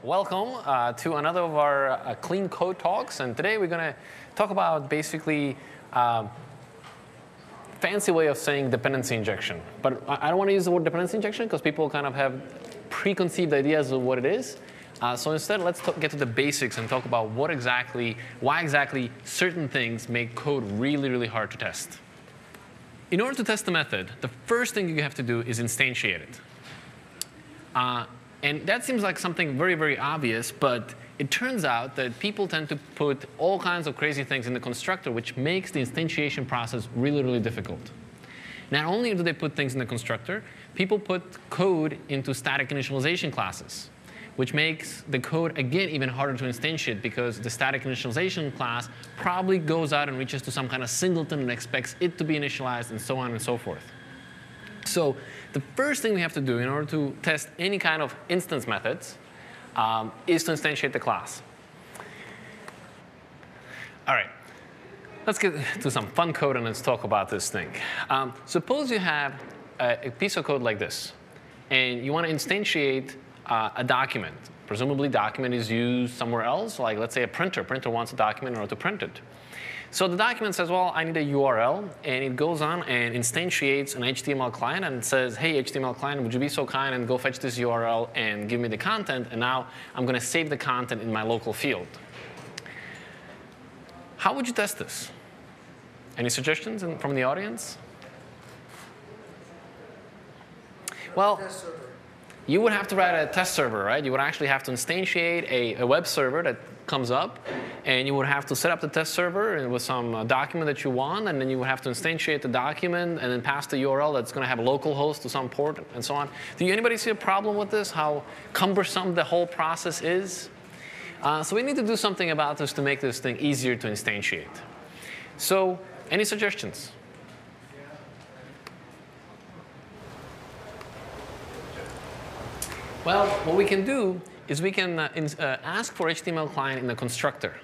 Welcome to another of our clean code talks, and today we're going to talk about basically fancy way of saying dependency injection. But I don't want to use the word dependency injection because people kind of have preconceived ideas of what it is. So instead, let's get to the basics and talk about why exactly certain things make code really, really hard to test. In order to test the method, the first thing you have to do is instantiate it. And that seems like something very, very obvious, but it turns out that people tend to put all kinds of crazy things in the constructor, which makes the instantiation process really, really difficult. Not only do they put things in the constructor, people put code into static initialization classes, which makes the code, again, even harder to instantiate because the static initialization class probably goes out and reaches to some kind of singleton and expects it to be initialized and so on and so forth. So the first thing we have to do in order to test any kind of instance methods is to instantiate the class. All right, let's get to some fun code and let's talk about this thing. Suppose you have a piece of code like this, and you want to instantiate a document. Presumably, document is used somewhere else, like let's say a printer. Printer wants a document in order to print it. So the document says, well, I need a URL, and it goes on and instantiates an HTML client and says, hey, HTML client, would you be so kind and go fetch this URL and give me the content, and now I'm going to save the content in my local field. How would you test this? Any suggestions from the audience? Well, you would have to write a test server, right? You would actually have to instantiate a web server that comes up, and you would have to set up the test server with some document that you want, and then you would have to instantiate the document and then pass the URL that's going to have a local host to some port and so on. Do anybody see a problem with this, how cumbersome the whole process is? So we need to do something about this to make this thing easier to instantiate. So any suggestions? Well, what we can do is we can ask for HTML client in the constructor.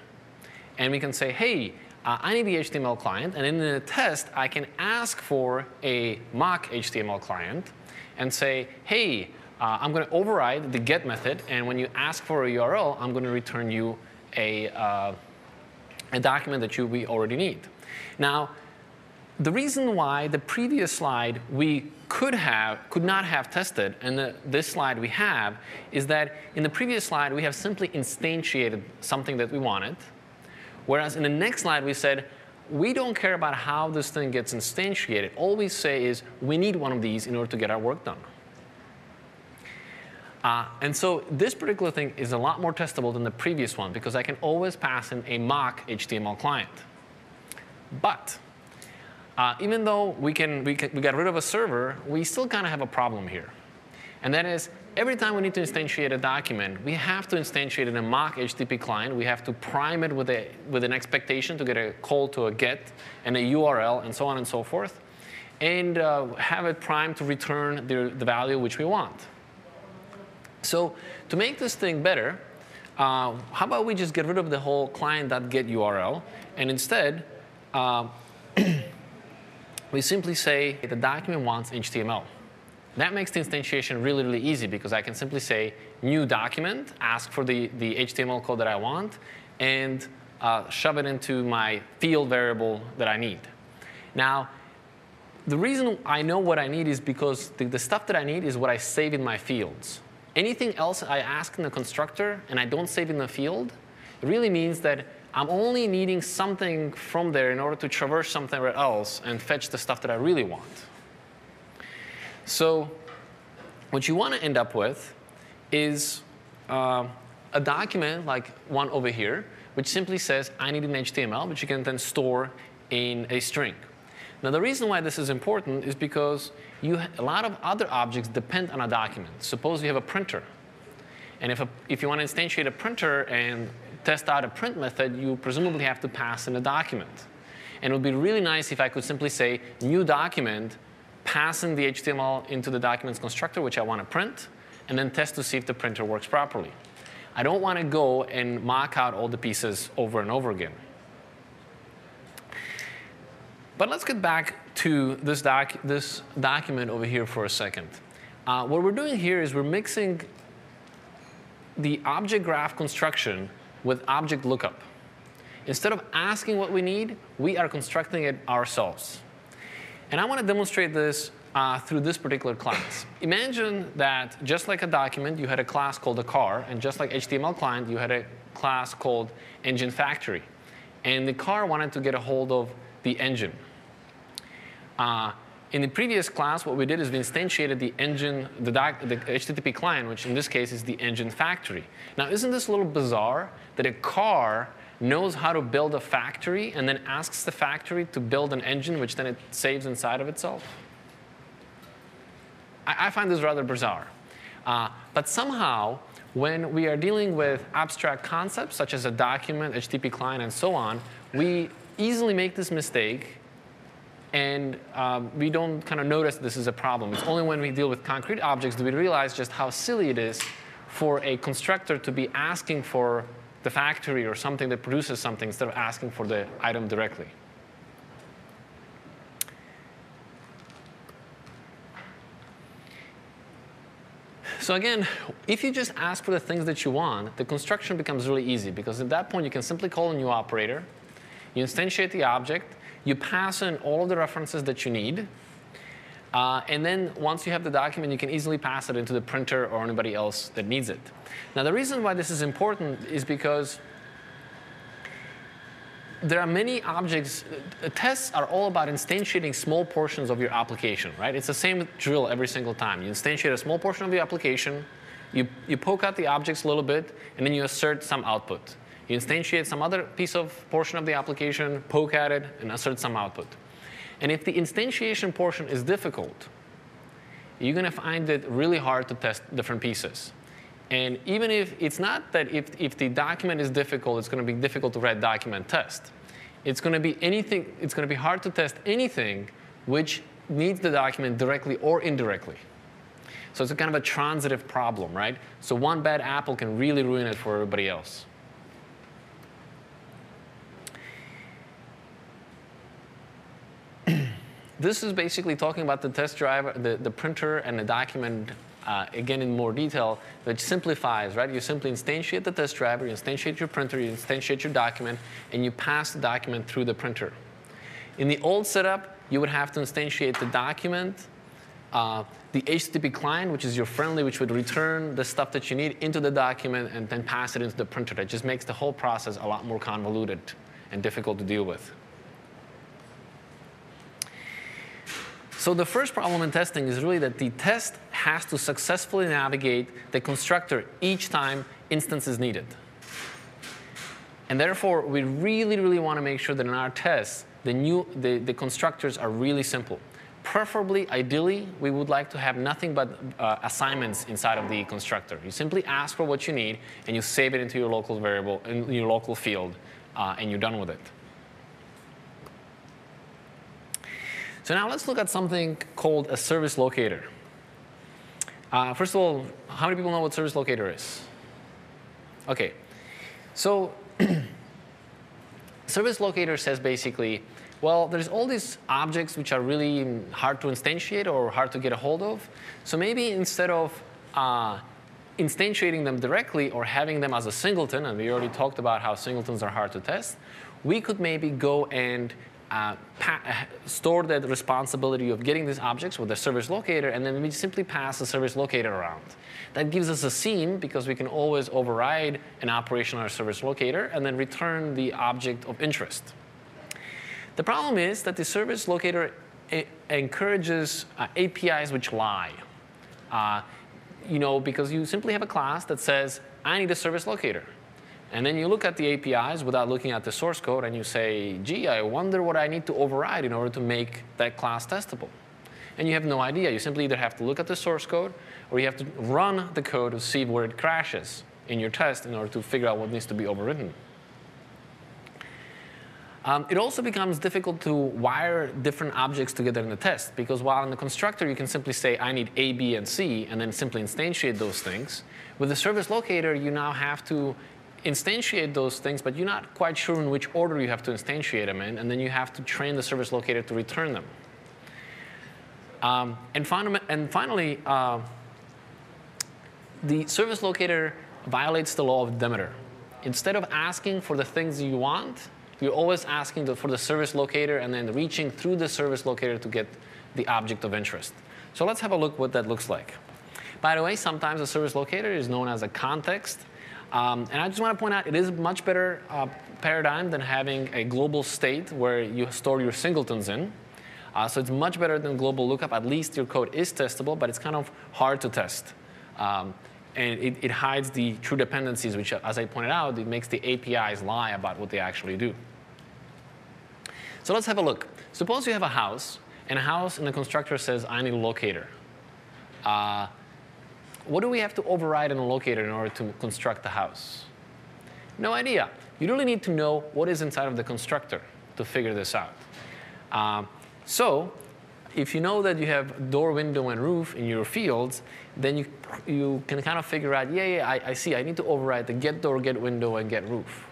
And we can say, hey, I need the HTML client. And in the test, I can ask for a mock HTML client and say, hey, I'm going to override the get method. And when you ask for a URL, I'm going to return you a document that we already need. Now, the reason why the previous slide we could not have tested, and this slide we have, is that in the previous slide we have simply instantiated something that we wanted, whereas in the next slide we said we don't care about how this thing gets instantiated. All we say is we need one of these in order to get our work done. And so this particular thing is a lot more testable than the previous one because I can always pass in a mock HTML client. But even though we got rid of a server, we still kind of have a problem here. And that is, every time we need to instantiate a document, we have to instantiate it in a mock HTTP client. We have to prime it with an expectation to get a call to a get and a URL and so on and so forth, and have it primed to return the value which we want. So to make this thing better, how about we just get rid of the whole client.getURL, and instead, we simply say the document wants HTML. That makes the instantiation really, really easy because I can simply say new document, ask for the HTML code that I want, and shove it into my field variable that I need. Now, the reason I know what I need is because the stuff that I need is what I save in my fields. Anything else I ask in the constructor and I don't save in the field, it really means that I'm only needing something from there in order to traverse somewhere else and fetch the stuff that I really want. So what you want to end up with is a document like one over here, which simply says, I need an HTML, which you can then store in a string. Now, the reason why this is important is because a lot of other objects depend on a document. Suppose you have a printer. And if you want to instantiate a printer and test out a print method, you presumably have to pass in a document. And it would be really nice if I could simply say, new document, pass in the HTML into the document's constructor, which I want to print, and then test to see if the printer works properly. I don't want to go and mock out all the pieces over and over again. But let's get back to this document over here for a second. What we're doing here is we're mixing the object graph construction with object lookup. Instead of asking what we need, we are constructing it ourselves. And I want to demonstrate this through this particular class. Imagine that just like a document, you had a class called a car, and just like HTML client, you had a class called engine factory. And the car wanted to get a hold of the engine. In the previous class, what we did is we instantiated the engine, the HTTP client, which in this case is the engine factory. Now, isn't this a little bizarre that a car knows how to build a factory and then asks the factory to build an engine, which then it saves inside of itself? I find this rather bizarre. But somehow, when we are dealing with abstract concepts, such as a document, HTTP client, and so on, we easily make this mistake. And we don't kind of notice this is a problem. It's only when we deal with concrete objects do we realize just how silly it is for a constructor to be asking for the factory or something that produces something instead of asking for the item directly. So again, if you just ask for the things that you want, the construction becomes really easy, because at that point you can simply call a new operator, you instantiate the object, you pass in all of the references that you need, and then once you have the document, you can easily pass it into the printer or anybody else that needs it. Now, the reason why this is important is because there are many objects. Tests are all about instantiating small portions of your application, right? It's the same drill every single time. You instantiate a small portion of the application, you poke out the objects a little bit, and then you assert some output. You instantiate some other portion of the application, poke at it, and assert some output. And if the instantiation portion is difficult, you're going to find it really hard to test different pieces. And even if it's not that if the document is difficult, it's going to be difficult to write document test. It's going to be anything. It's going to be hard to test anything which needs the document directly or indirectly. So it's a kind of a transitive problem, right? So one bad apple can really ruin it for everybody else. This is basically talking about the test driver, the printer, and the document, again in more detail, which simplifies, right? You simply instantiate the test driver, you instantiate your printer, you instantiate your document, and you pass the document through the printer. In the old setup, you would have to instantiate the document, the HTTP client, which is your friendly, which would return the stuff that you need into the document and then pass it into the printer. That just makes the whole process a lot more convoluted and difficult to deal with. So the first problem in testing is really that the test has to successfully navigate the constructor each time instance is needed. And therefore, we really, really want to make sure that in our tests, the constructors are really simple. Preferably, ideally, we would like to have nothing but assignments inside of the constructor. You simply ask for what you need, and you save it into your local variable, in your local field, and you're done with it. So now let's look at something called a service locator. First of all, how many people know what service locator is? OK. So service locator says basically, well, there's all these objects which are really hard to instantiate or hard to get a hold of. So maybe instead of instantiating them directly or having them as a singleton, and we already talked about how singletons are hard to test, we could maybe go and store that responsibility of getting these objects with the service locator, and then we simply pass the service locator around. That gives us a seam, because we can always override an operation on our service locator and then return the object of interest. The problem is that the service locator encourages APIs which lie. Because you simply have a class that says, I need a service locator. And then you look at the APIs without looking at the source code, and you say, gee, I wonder what I need to override in order to make that class testable. And you have no idea. You simply either have to look at the source code, or you have to run the code to see where it crashes in your test in order to figure out what needs to be overwritten. It also becomes difficult to wire different objects together in the test, because while in the constructor you can simply say, I need A, B, and C, and then simply instantiate those things, with the service locator you now have to instantiate those things, but you're not quite sure in which order you have to instantiate them in, and then you have to train the service locator to return them. And finally, the service locator violates the law of Demeter. Instead of asking for the things you want, you're always asking for the service locator and then reaching through the service locator to get the object of interest. So let's have a look what that looks like. By the way, sometimes a service locator is known as a context. And I just want to point out, it is a much better paradigm than having a global state where you store your singletons in. So it's much better than global lookup. At least your code is testable, but it's kind of hard to test. And it hides the true dependencies, which, as I pointed out, it makes the APIs lie about what they actually do. So let's have a look. Suppose you have a house, and the constructor says, I need a locator. What do we have to override in a locator in order to construct the house? No idea. You really need to know what is inside of the constructor to figure this out. So if you know that you have door, window, and roof in your fields, then you can kind of figure out, I see, I need to override the get door, get window, and get roof.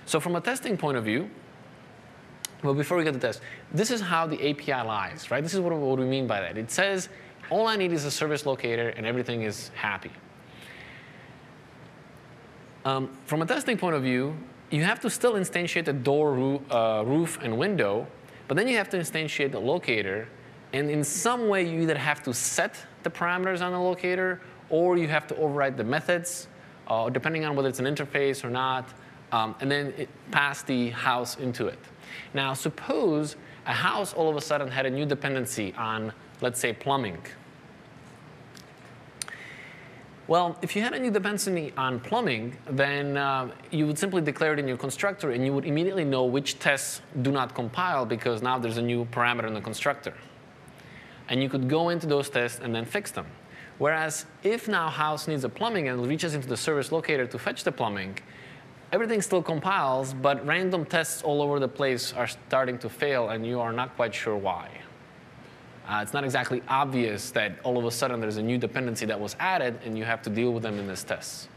So from a testing point of view, well, before we get to test, this is how the API lies, right? This is what we mean by that. It says, all I need is a service locator, and everything is happy. From a testing point of view, you have to still instantiate the door, roof, and window, but then you have to instantiate the locator. And in some way, you either have to set the parameters on the locator, or you have to override the methods, depending on whether it's an interface or not, and then pass the house into it. Now, suppose a house all of a sudden had a new dependency on, let's say, plumbing. Well, if you had a new dependency on plumbing, then you would simply declare it in your constructor, and you would immediately know which tests do not compile, because now there's a new parameter in the constructor. And you could go into those tests and then fix them. Whereas if now house needs a plumbing and reaches into the service locator to fetch the plumbing, everything still compiles, but random tests all over the place are starting to fail, and you are not quite sure why. It's not exactly obvious that all of a sudden there's a new dependency that was added, and you have to deal with them in this test.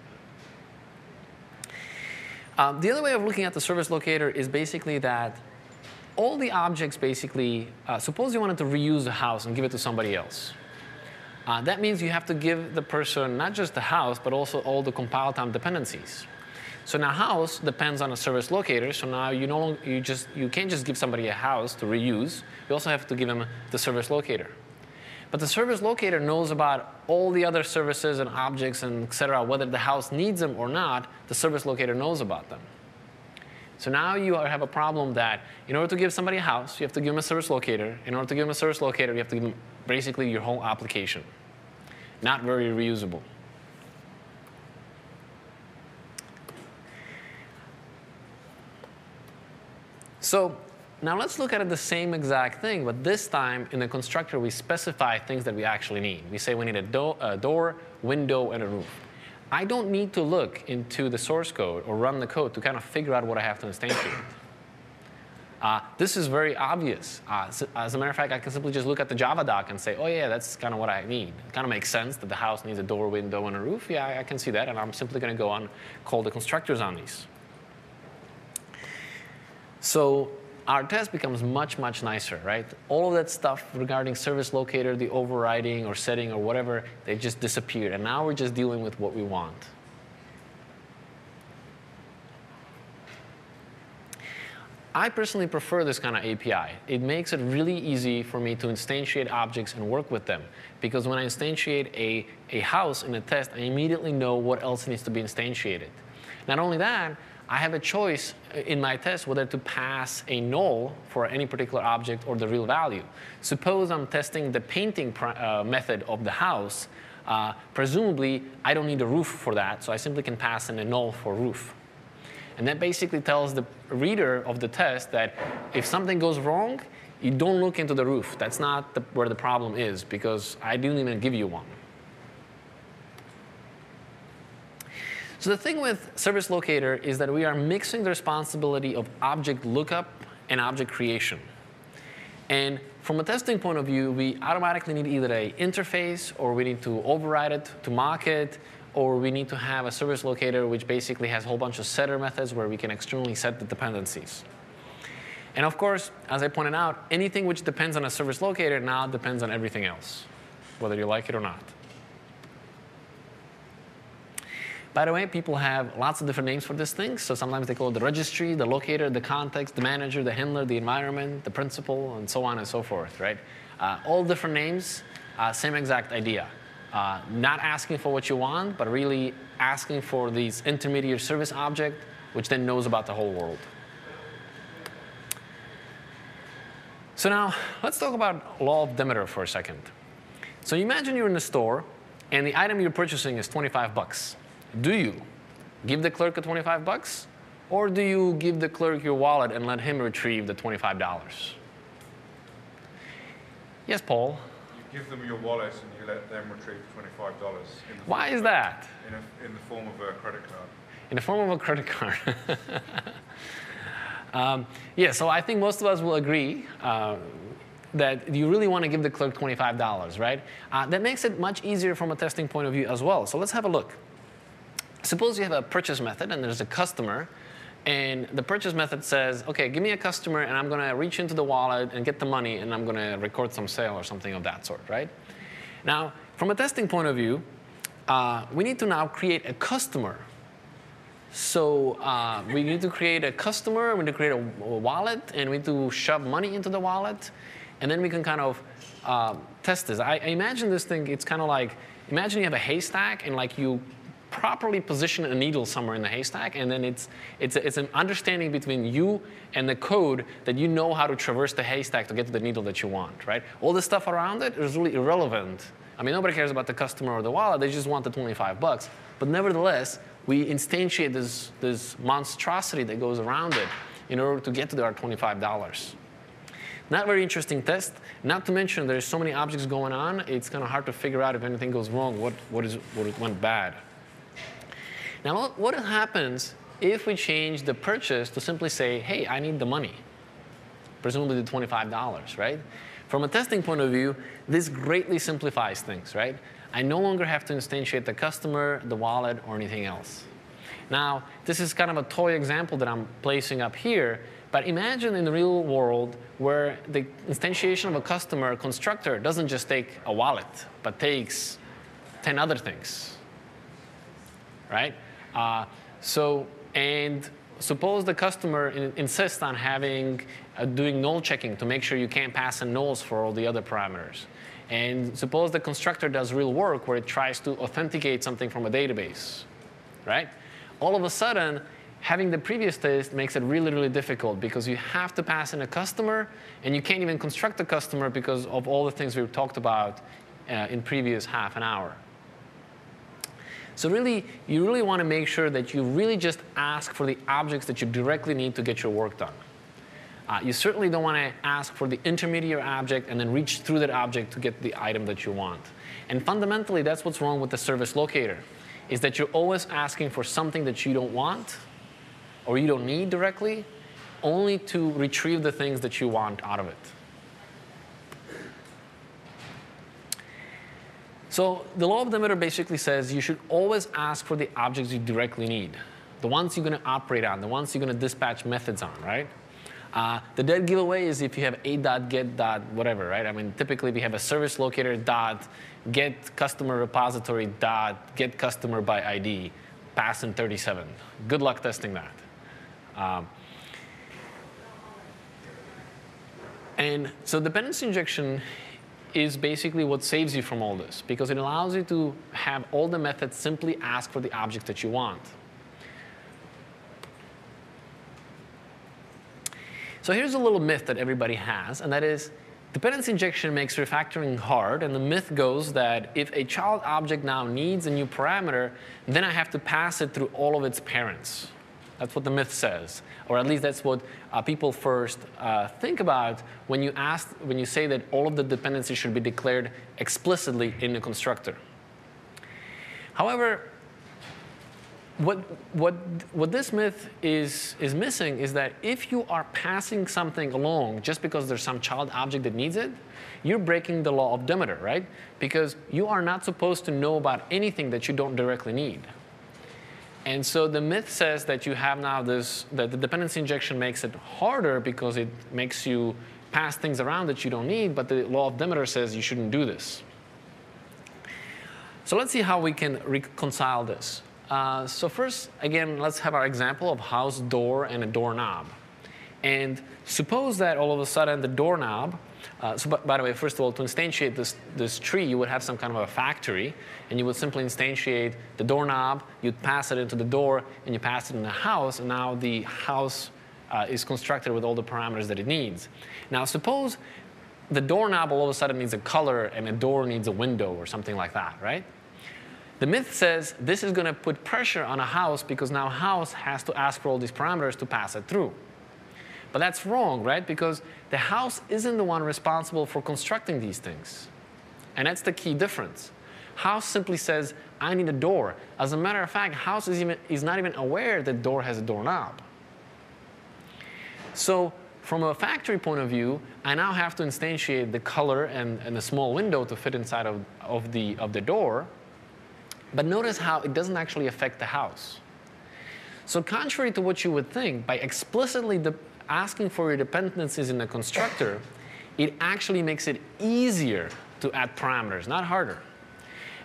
The other way of looking at the service locator is basically that all the objects basically, suppose you wanted to reuse a house and give it to somebody else. That means you have to give the person not just the house, but also all the compile time dependencies. So now house depends on a service locator. So now you can't just give somebody a house to reuse. You also have to give them the service locator. But the service locator knows about all the other services and objects and et cetera, whether the house needs them or not. The service locator knows about them. So now you have a problem that in order to give somebody a house, you have to give them a service locator. In order to give them a service locator, you have to give them basically your whole application. Not very reusable. So now let's look at the same exact thing, but this time in the constructor we specify things that we actually need. We say we need a door, window, and a roof. I don't need to look into the source code or run the code to kind of figure out what I have to instantiate. This is very obvious. As a matter of fact, I can simply just look at the Java doc and say, oh yeah, that's kind of what I need. It kind of makes sense that the house needs a door, window, and a roof. Yeah, I can see that, and I'm simply going to go on call the constructors on these. So our test becomes much, much nicer, right? All of that stuff regarding service locator, the overriding or setting or whatever, they just disappeared. And now we're just dealing with what we want. I personally prefer this kind of API. It makes it really easy for me to instantiate objects and work with them. Because when I instantiate a house in a test, I immediately know what else needs to be instantiated. Not only that, I have a choice in my test whether to pass a null for any particular object or the real value. Suppose I'm testing the painting method of the house. Presumably, I don't need a roof for that, so I simply can pass in a null for roof. And that basically tells the reader of the test that if something goes wrong, you don't look into the roof. That's not where the problem is, because I didn't even give you one. So the thing with service locator is that we are mixing the responsibility of object lookup and object creation. And from a testing point of view, we automatically need either an interface, or we need to override it to mock it, or we need to have a service locator which basically has a whole bunch of setter methods where we can externally set the dependencies. And of course, as I pointed out, anything which depends on a service locator now depends on everything else, whether you like it or not. By the way, people have lots of different names for these things. So sometimes they call it the registry, the locator, the context, the manager, the handler, the environment, the principal, and so on and so forth, right? All different names, same exact idea. Not asking for what you want, but really asking for these intermediate service object, which then knows about the whole world. So now, let's talk about law of Demeter for a second. So imagine you're in the store, and the item you're purchasing is 25 bucks. Do you give the clerk a 25 bucks, or do you give the clerk your wallet and let him retrieve the $25? Yes, Paul? You give them your wallet and you let them retrieve $25. Why is that? In the form of a credit card. In the form of a credit card. Yeah, so I think most of us will agree that you really want to give the clerk $25, right? That makes it much easier from a testing point of view as well. So let's have a look. Suppose you have a purchase method and there's a customer, and the purchase method says, OK, give me a customer, and I'm going to reach into the wallet and get the money, and I'm going to record some sale or something of that sort, right? Now, from a testing point of view, we need to now create a customer. So we need to create a customer, we need to create a wallet, and we need to shove money into the wallet. And then we can kind of test this. I imagine this thing, it's kind of like, imagine you have a haystack, and like you properly position a needle somewhere in the haystack, and then it's an understanding between you and the code that you know how to traverse the haystack to get to the needle that you want, right? All the stuff around it is really irrelevant. I mean, nobody cares about the customer or the wallet. They just want the 25 bucks. But nevertheless, we instantiate this monstrosity that goes around it in order to get to our $25. Not very interesting test. Not to mention there's so many objects going on, it's kind of hard to figure out if anything goes wrong, what went bad. Now, what happens if we change the purchase to simply say, hey, I need the money? Presumably the $25, right? From a testing point of view, this greatly simplifies things, right? I no longer have to instantiate the customer, the wallet, or anything else. Now, this is kind of a toy example that I'm placing up here. But imagine in the real world where the instantiation of a customer constructor doesn't just take a wallet, but takes 10 other things, right? And suppose the customer insists on doing null checking to make sure you can't pass in nulls for all the other parameters. And suppose the constructor does real work where it tries to authenticate something from a database, right? All of a sudden, having the previous test makes it really, really difficult because you have to pass in a customer, and you can't even construct a customer because of all the things we've talked about in previous half an hour. So really, you really want to make sure that you really just ask for the objects that you directly need to get your work done. You certainly don't want to ask for the intermediate object and then reach through that object to get the item that you want. And fundamentally, that's what's wrong with the service locator, is that you're always asking for something that you don't want or you don't need directly, only to retrieve the things that you want out of it. So the law of Demeter basically says you should always ask for the objects you directly need, the ones you're going to operate on, the ones you're going to dispatch methods on, right? The dead giveaway is if you have a.get.whatever, right? I mean, typically we have a service locator dot get customer repository dot get customer by ID, pass in 37. Good luck testing that. And so dependency injection is basically what saves you from all this, because it allows you to have all the methods simply ask for the object that you want. So here's a little myth that everybody has, and that is dependency injection makes refactoring hard. And the myth goes that if a child object now needs a new parameter, then I have to pass it through all of its parents. That's what the myth says, or at least that's what people first think about when you say that all of the dependencies should be declared explicitly in the constructor. However, what this myth is missing is that if you are passing something along just because there's some child object that needs it, you're breaking the law of Demeter, right? Because you are not supposed to know about anything that you don't directly need. And so the myth says that you have now that the dependency injection makes it harder because it makes you pass things around that you don't need, but the law of Demeter says you shouldn't do this. So let's see how we can reconcile this. So first, again, let's have our example of house door and a doorknob. And suppose that all of a sudden the doorknob, by the way, first of all, to instantiate this tree, you would have some kind of a factory, and you would simply instantiate the doorknob, you'd pass it into the door, and you pass it in the house, and now the house is constructed with all the parameters that it needs. Now suppose the doorknob all of a sudden needs a color, and a door needs a window or something like that, right? The myth says this is going to put pressure on a house because now a house has to ask for all these parameters to pass it through. But that's wrong, right? Because the house isn't the one responsible for constructing these things. And that's the key difference. House simply says, I need a door. As a matter of fact, house is not even aware that door has a doorknob. So from a factory point of view, I now have to instantiate the color and a small window to fit inside of the door. But notice how it doesn't actually affect the house. So contrary to what you would think, by explicitly asking for your dependencies in the constructor, it actually makes it easier to add parameters, not harder.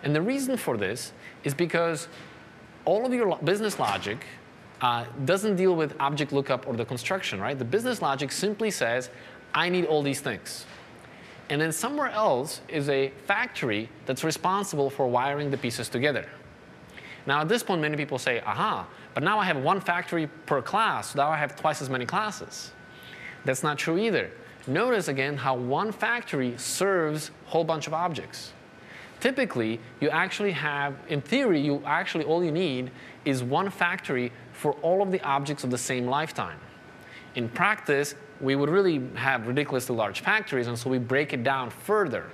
And the reason for this is because all of your business logic doesn't deal with object lookup or the construction, right? The business logic simply says, I need all these things. And then somewhere else is a factory that's responsible for wiring the pieces together. Now at this point, many people say, aha, but now I have one factory per class, so now I have twice as many classes. That's not true either. Notice again how one factory serves a whole bunch of objects. Typically, you actually have, in theory, all you need is one factory for all of the objects of the same lifetime. In practice, we would really have ridiculously large factories, and so we break it down further.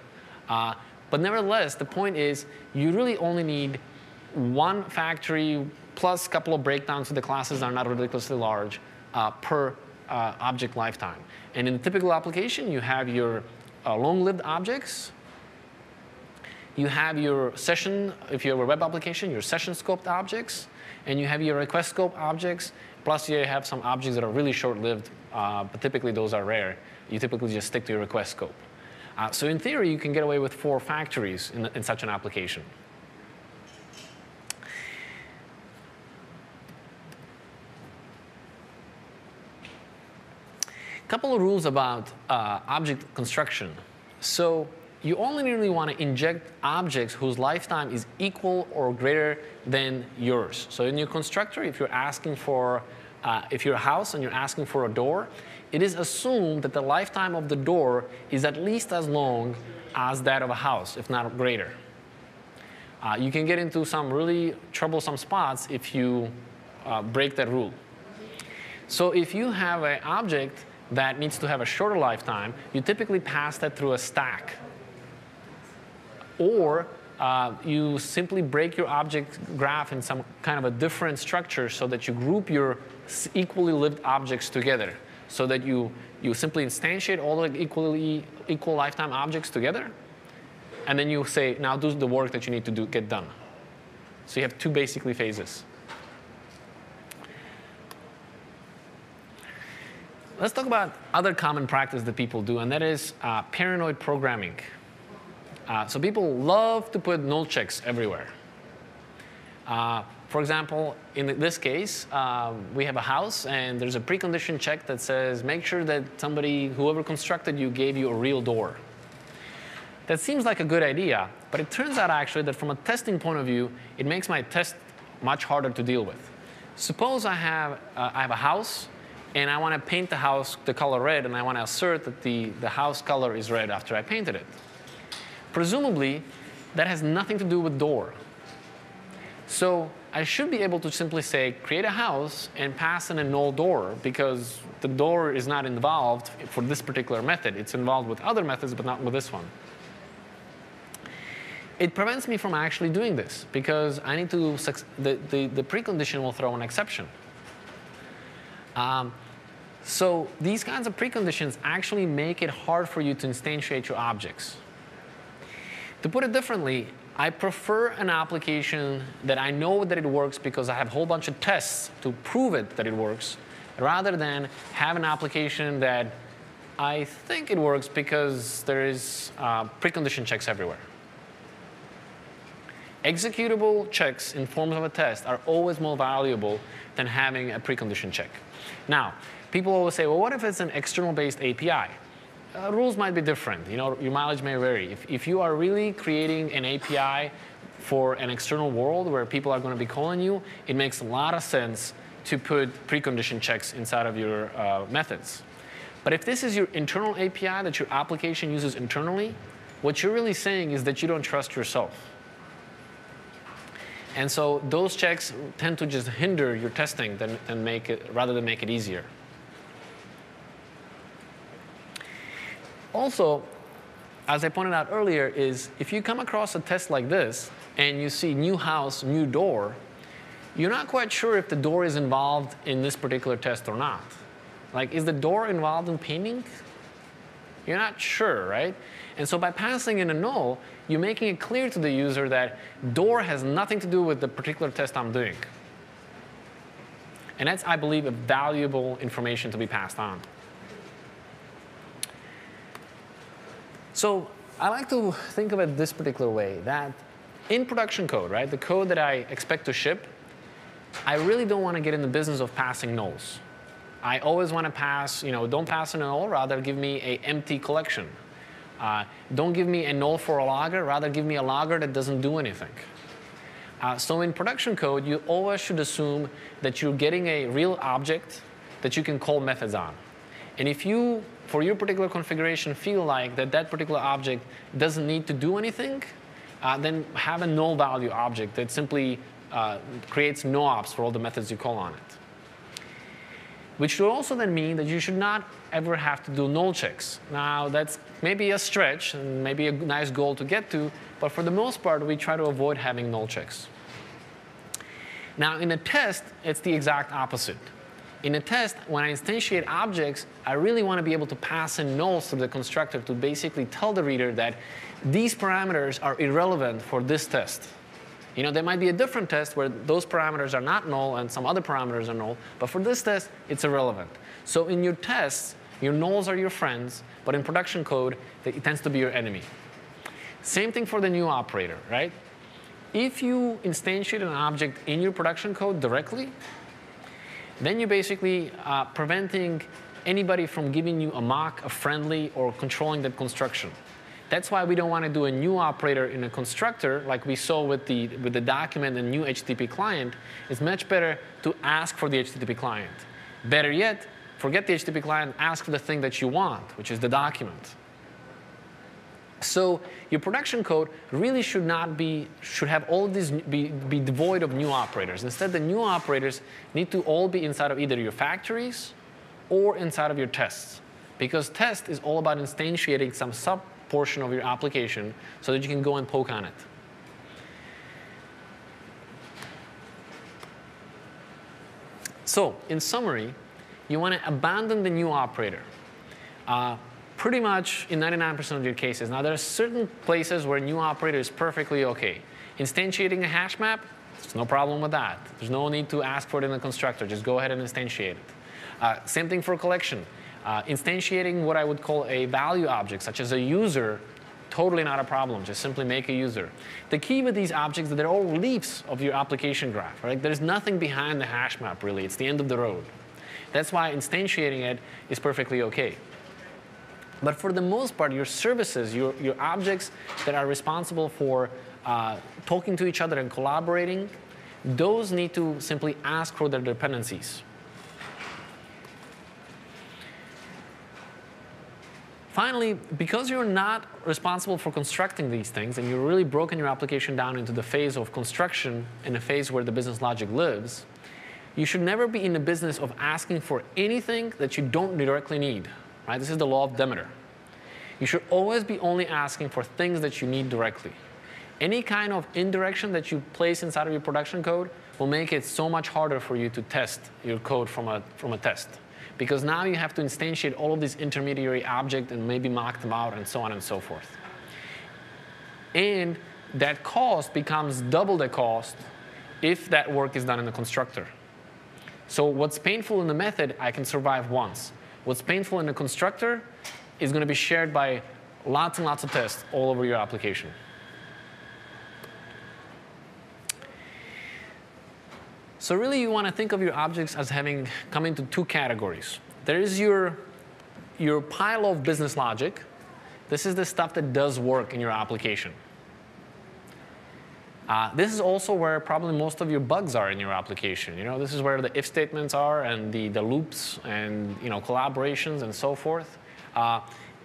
But nevertheless, the point is you really only need one factory plus a couple of breakdowns of the classes that are not ridiculously large per object lifetime. And in a typical application, you have your long-lived objects. You have your session, if you have a web application, your session-scoped objects. And you have your request-scope objects. Plus, you have some objects that are really short-lived, but typically those are rare. You typically just stick to your request scope. So in theory, you can get away with 4 factories in such an application. Couple of rules about object construction. So you only really want to inject objects whose lifetime is equal or greater than yours. So in your constructor, if you're asking for, if you're a house and you're asking for a door, it is assumed that the lifetime of the door is at least as long as that of a house, if not greater. You can get into some really troublesome spots if you break that rule. So if you have an object that needs to have a shorter lifetime, you typically pass that through a stack. Or you simply break your object graph in some kind of a different structure so that you group your equally lived objects together, so that you simply instantiate all the equal lifetime objects together, and then you say, now do the work that you need to get done. So you have 2 basically phases. Let's talk about other common practice that people do, and that is paranoid programming. So people love to put null checks everywhere. For example, in this case, we have a house, and there's a precondition check that says, make sure that whoever constructed you, gave you a real door. That seems like a good idea, but it turns out actually that from a testing point of view, it makes my test much harder to deal with. Suppose I have a house, and I want to paint the house the color red, and I want to assert that the house color is red after I painted it. Presumably, that has nothing to do with door. So I should be able to simply say, create a house and pass in a null door, because the door is not involved for this particular method. It's involved with other methods, but not with this one. It prevents me from actually doing this, because I need to, the precondition will throw an exception. So these kinds of preconditions actually make it hard for you to instantiate your objects. To put it differently, I prefer an application that I know that it works because I have a whole bunch of tests to prove that it works, rather than have an application that I think it works because there is precondition checks everywhere. Executable checks in forms of a test are always more valuable than having a precondition check. Now, people always say, well, what if it's an external-based API? Rules might be different. Your mileage may vary. If you are really creating an API for an external world where people are going to be calling you, it makes a lot of sense to put precondition checks inside of your methods. But if this is your internal API that your application uses internally, what you're really saying is that you don't trust yourself. And so those checks tend to just hinder your testing rather than make it easier. Also, as I pointed out earlier, is if you come across a test like this and you see new house, new door, you're not quite sure if the door is involved in this particular test or not. Like, is the door involved in painting? You're not sure, right? And so by passing in a null, you're making it clear to the user that door has nothing to do with the particular test I'm doing. And that's, I believe, a valuable information to be passed on. So I like to think of it this particular way, that in production code, right, the code that I expect to ship, I really don't want to get in the business of passing nulls. I always want to pass, don't pass a null, rather give me an empty collection. Don't give me a null for a logger, rather give me a logger that doesn't do anything. So in production code, you always should assume that you're getting a real object that you can call methods on. And if you, for your particular configuration, feel like that particular object doesn't need to do anything, then have a null value object that simply creates no ops for all the methods you call on it. Which should also then mean that you should not ever have to do null checks. Now, that's maybe a stretch and maybe a nice goal to get to, but for the most part, we try to avoid having null checks. Now, in a test, it's the exact opposite. In a test, when I instantiate objects, I really want to be able to pass in nulls to the constructor to basically tell the reader that these parameters are irrelevant for this test. There might be a different test where those parameters are not null and some other parameters are null, but for this test, it's irrelevant. So in your tests, your nulls are your friends, but in production code, it tends to be your enemy. Same thing for the new operator, right? If you instantiate an object in your production code directly, then you're basically preventing anybody from giving you a mock, a friendly, or controlling that construction. That's why we don't want to do a new operator in a constructor like we saw with the document and new HTTP client. It's much better to ask for the HTTP client. Better yet, forget the HTTP client, ask for the thing that you want, which is the document. So your production code really should have all of these be devoid of new operators. Instead, the new operators need to all be inside of either your factories or inside of your tests. Because test is all about instantiating some sub-portion of your application so that you can go and poke on it. So in summary, you want to abandon the new operator. Pretty much in 99% of your cases. Now, there are certain places where new operator is perfectly OK. Instantiating a hash map, there's no problem with that. There's no need to ask for it in the constructor. Just go ahead and instantiate it. Same thing for collection. Instantiating what I would call a value object, such as a user, totally not a problem. Just simply make a user. The key with these objects is that they're all leaves of your application graph. Right? There's nothing behind the hash map, really. It's the end of the road. That's why instantiating it is perfectly OK. But for the most part, your services, your objects that are responsible for talking to each other and collaborating, those need to simply ask for their dependencies. Finally, because you're not responsible for constructing these things, and you've really broken your application down into the phase of construction and the phase where the business logic lives, you should never be in the business of asking for anything that you don't directly need. Right? This is the law of Demeter. You should always be only asking for things that you need directly. Any kind of indirection that you place inside of your production code will make it so much harder for you to test your code from a test. Because now you have to instantiate all of these intermediary objects and maybe mock them out and so on and so forth. And that cost becomes double the cost if that work is done in the constructor. So what's painful in the method, I can survive once. What's painful in the constructor is going to be shared by lots and lots of tests all over your application. So really, you want to think of your objects as having come into two categories. There is your pile of business logic. This is the stuff that does work in your application. This is also where probably most of your bugs are in your application. This is where the if statements are and the loops and collaborations and so forth.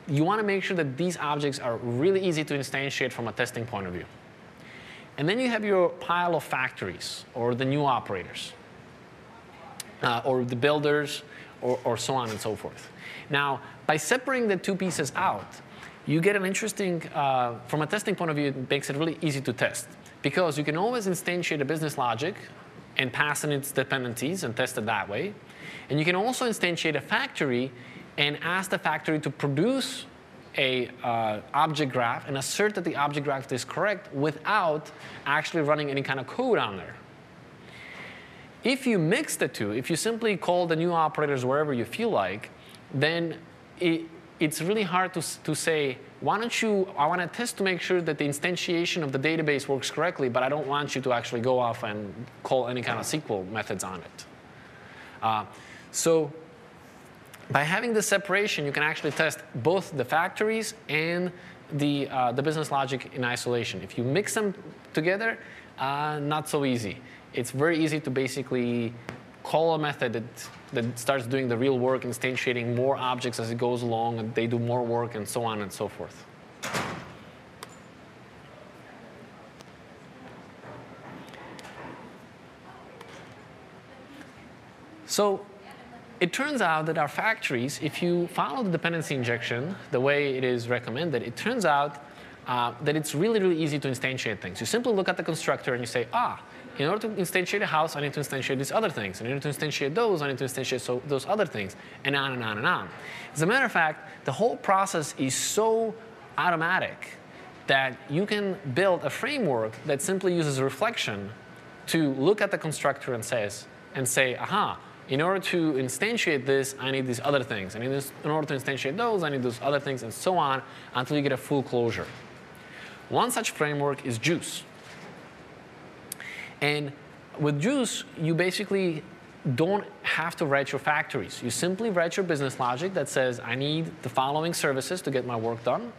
You want to make sure that these objects are really easy to instantiate from a testing point of view. And then you have your pile of factories or the new operators or the builders or so on and so forth. Now, by separating the two pieces out, you get an interesting, from a testing point of view, it makes it really easy to test. Because you can always instantiate a business logic and pass in its dependencies and test it that way. And you can also instantiate a factory and ask the factory to produce a object graph and assert that the object graph is correct without actually running any kind of code on there. If you mix the two, if you simply call the new operators wherever you feel like, then it's really hard to say, why don't you, I want to test to make sure that the instantiation of the database works correctly, but I don't want you to actually go off and call any kind of SQL methods on it. So by having this separation, you can actually test both the factories and the business logic in isolation. If you mix them together, not so easy. It's very easy to basically call a method that starts doing the real work, instantiating more objects as it goes along, and they do more work, and so on and so forth. So it turns out that our factories, if you follow the dependency injection the way it is recommended, it turns out that it's really, really easy to instantiate things. You simply look at the constructor and you say, in order to instantiate a house, I need to instantiate these other things. In order to instantiate those, I need to instantiate those other things, and on and on and on. As a matter of fact, the whole process is so automatic that you can build a framework that simply uses reflection to look at the constructor and say, aha, in order to instantiate this, I need these other things. And in order to instantiate those, I need those other things, and so on until you get a full closure. One such framework is Juice. And with Juice, you basically don't have to write your factories. You simply write your business logic that says, I need the following services to get my work done.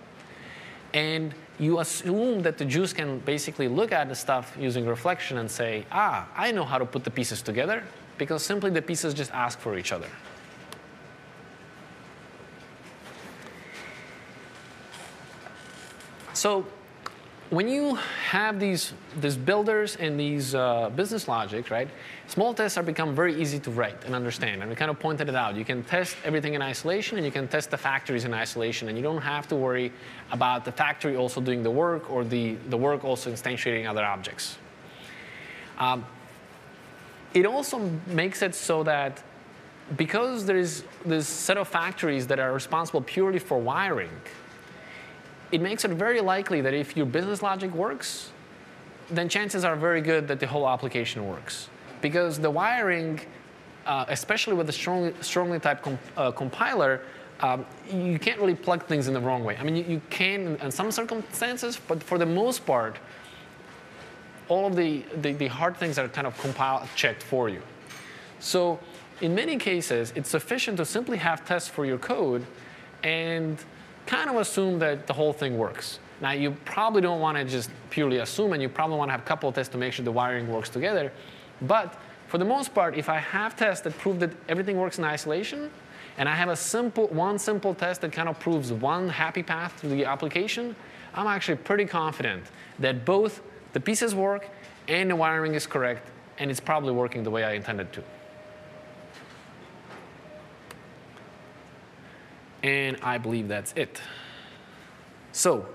And you assume that the Juice can basically look at the stuff using reflection and say, I know how to put the pieces together, because simply the pieces just ask for each other. So when you have these builders and these business logic, right, small tests have become very easy to write and understand. And we kind of pointed it out. You can test everything in isolation, and you can test the factories in isolation. And you don't have to worry about the factory also doing the work or the work also instantiating other objects. It also makes it so that because there is this set of factories that are responsible purely for wiring, it makes it very likely that if your business logic works, then chances are very good that the whole application works. Because the wiring, especially with the strongly typed compiler, you can't really plug things in the wrong way. I mean, you can in some circumstances, but for the most part, all of the hard things are kind of compile checked for you. So in many cases, it's sufficient to simply have tests for your code and kind of assume that the whole thing works. Now, you probably don't want to just purely assume, and you probably want to have a couple of tests to make sure the wiring works together. But for the most part, if I have tests that prove that everything works in isolation, and I have one simple test that kind of proves one happy path to the application, I'm actually pretty confident that both the pieces work and the wiring is correct, and it's probably working the way I intended to. And I believe that's it. So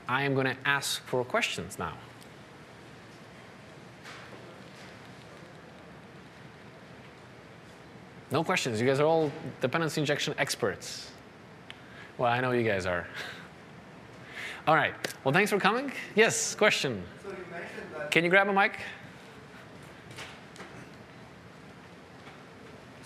I am going to ask for questions now. No questions. You guys are all dependency injection experts. Well, I know you guys are. All right. Well, thanks for coming. Yes, question. So you mentioned that. Can you grab a mic?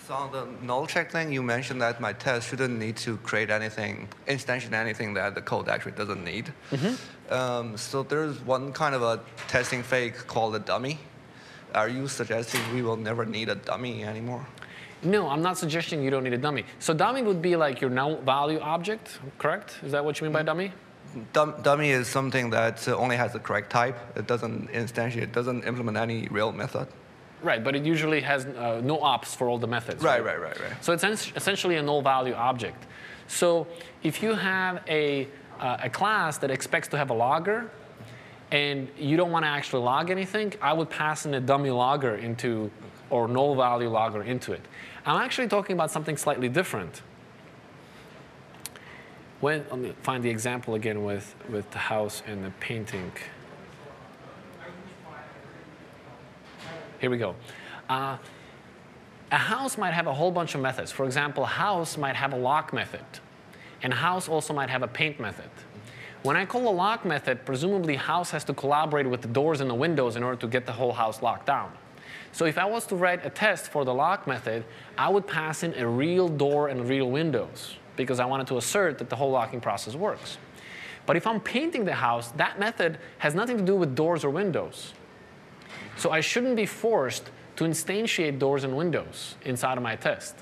So on the null check thing, you mentioned that my test shouldn't need to create anything, instantiate anything that the code actually doesn't need. Mm-hmm. So there's one kind of a testing fake called a dummy. are you suggesting we will never need a dummy anymore? No, I'm not suggesting you don't need a dummy. So dummy would be like your null value object, correct? Is that what you mean by dummy? Dummy is something that only has the correct type. It doesn't instantiate, it doesn't implement any real method. Right, but it usually has no ops for all the methods. Right. So it's essentially a null value object. So if you have a class that expects to have a logger, and you don't want to actually log anything, I would pass in a dummy logger into, or null value logger into it. I'm actually talking about something slightly different. Let me find the example again with the house and the painting. Here we go. A house might have a whole bunch of methods. For example, house might have a lock method. And house also might have a paint method. When I call a lock method, presumably house has to collaborate with the doors and the windows in order to get the whole house locked down. So if I was to write a test for the lock method, I would pass in a real door and real windows, because I wanted to assert that the whole locking process works. But if I'm painting the house, that method has nothing to do with doors or windows. So I shouldn't be forced to instantiate doors and windows inside of my test.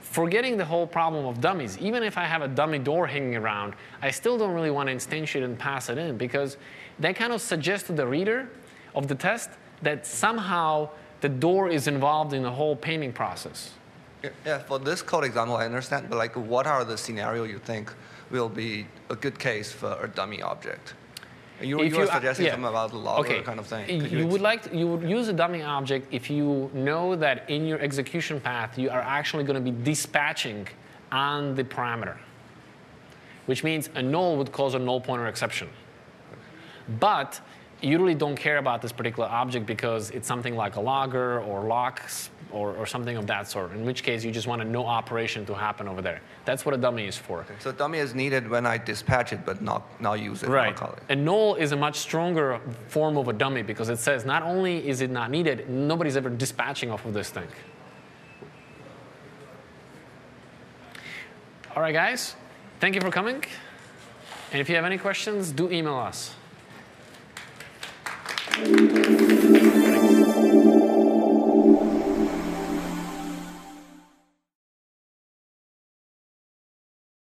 Forgetting the whole problem of dummies, even if I have a dummy door hanging around, I still don't really want to instantiate and pass it in, because that kind of suggests to the reader of the test that somehow the door is involved in the whole painting process. Yeah, for this code example, I understand, but like, what are the scenarios you think will be a good case for a dummy object? You were suggesting something about the logger kind of thing. You would use a dummy object if you know that in your execution path you are actually going to be dispatching on the parameter, which means a null would cause a null pointer exception. But you really don't care about this particular object because it's something like a logger or locks or something of that sort, in which case you just want a no operation to happen over there. That's what a dummy is for. Okay. So dummy is needed when I dispatch it, but not use it. Right. A null is a much stronger form of a dummy because it says not only is it not needed, nobody's ever dispatching off of this thing. All right, guys. Thank you for coming. And if you have any questions, do email us.